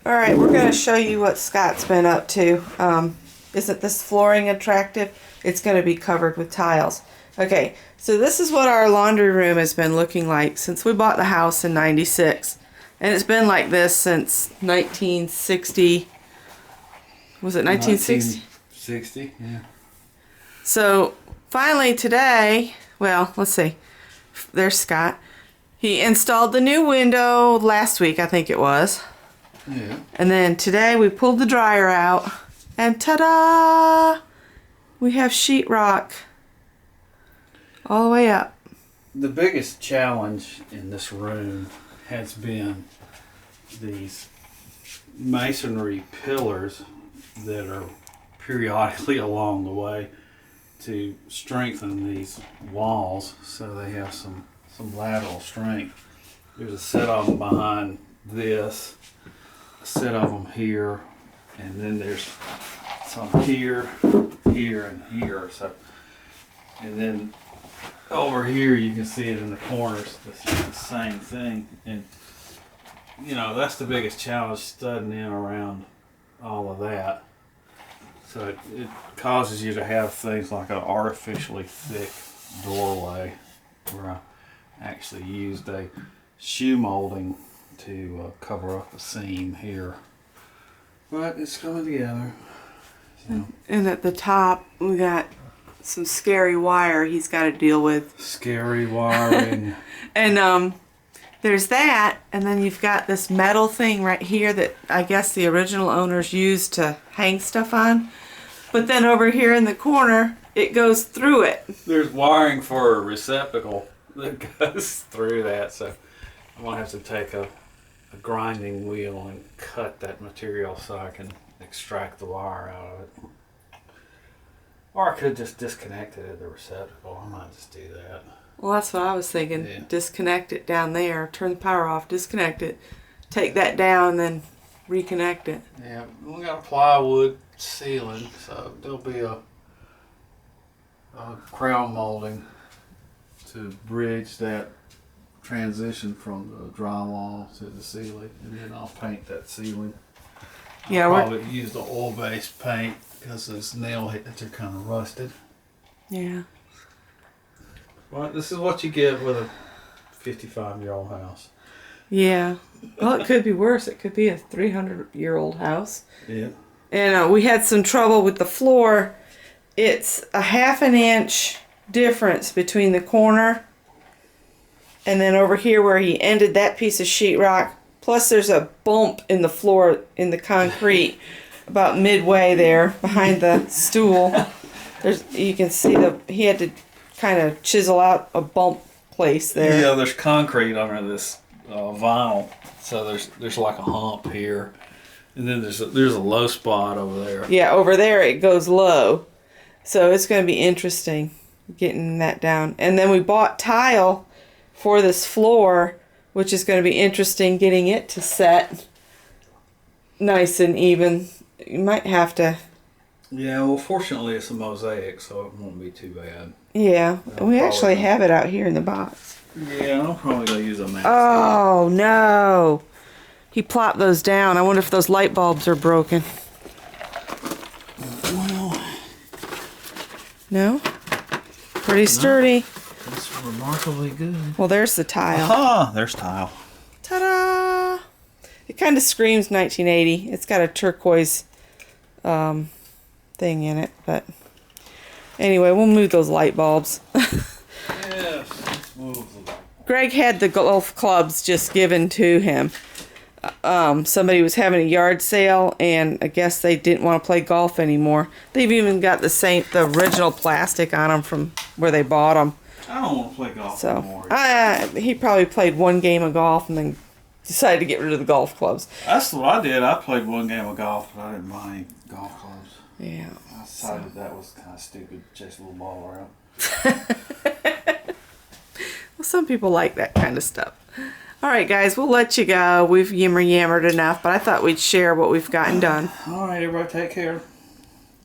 Alright, we're going to show you what Scott's been up to. Isn't this flooring attractive? It's going to be covered with tiles. Okay, so this is what our laundry room has been looking like since we bought the house in '96. And it's been like this since 1960. Was it 1960? 1960, yeah. So finally today, well, let's see. There's Scott. He installed the new window last week, I think it was. Yeah. And then today we pulled the dryer out and ta-da! We have sheetrock all the way up. The biggest challenge in this room has been these masonry pillars that are periodically along the way to strengthen these walls so they have some lateral strength. There's a set of them behind this, a set of them here, and then there's some here, here, and here. So, and then over here you can see it in the corners, the same thing. And you know, that's the biggest challenge, studding in around all of that. So it causes you to have things like an artificially thick doorway, where I actually used a shoe molding to cover up a seam here. But it's coming together. So. And at the top we got some scary wire he's got to deal with. Scary wiring. And there's that, and then you've got this metal thing right here that I guess the original owners used to hang stuff on. But then over here in the corner, it goes through it. There's wiring for a receptacle that goes through that, so I'm going to have to take a grinding wheel and cut that material so I can extract the wire out of it. Or I could just disconnect it at the receptacle. I might just do that. Well, that's what I was thinking. Yeah. Disconnect it down there, turn the power off, disconnect it, take that down, then reconnect it. Yeah, we got a plywood ceiling, so there'll be a crown molding to bridge that transition from the drywall to the ceiling, and then I'll paint that ceiling. Yeah, I'll we're probably use the oil-based paint because those nail heads are kind of rusted. yeah. Well, this is what you get with a 55-year-old house. Yeah. Well, it could be worse. It could be a 300-year-old house. Yeah. And we had some trouble with the floor. It's a 1/2 inch difference between the corner and then over here where he ended that piece of sheetrock. Plus there's a bump in the floor in the concrete about midway there behind the stool. You can see he had to kind of chisel out a bump place there. Yeah, there's concrete under this vinyl, so there's like a hump here, and then there's a low spot over there. Yeah, over there it goes low, so it's going to be interesting getting that down. And then we bought tile for this floor, which is going to be interesting getting it to set nice and even. You might have to. Yeah, well, fortunately it's a mosaic, so it won't be too bad. Yeah, we actually have it out here in the box. Yeah, I'm probably going to use a mask. Oh, no. He plopped those down. I wonder if those light bulbs are broken. Well, no? Pretty sturdy. It's remarkably good. Well, there's the tile. Aha! There's tile. Ta-da! It kind of screams 1980. It's got a turquoise thing in it, but anyway, we'll move those light bulbs. Yes, let's move them. Greg had the golf clubs just given to him. Somebody was having a yard sale, and I guess they didn't want to play golf anymore. They've even got the original plastic on them from where they bought them. I don't want to play golf anymore. He probably played one game of golf and then decided to get rid of the golf clubs. That's what I did. I played one game of golf, but I didn't buy any golf clubs. Yeah. I decided that was kind of stupid, chase a little ball around. Well, some people like that kind of stuff. All right, guys, we'll let you go. We've yammered enough, but I thought we'd share what we've gotten done. All right, everybody, take care.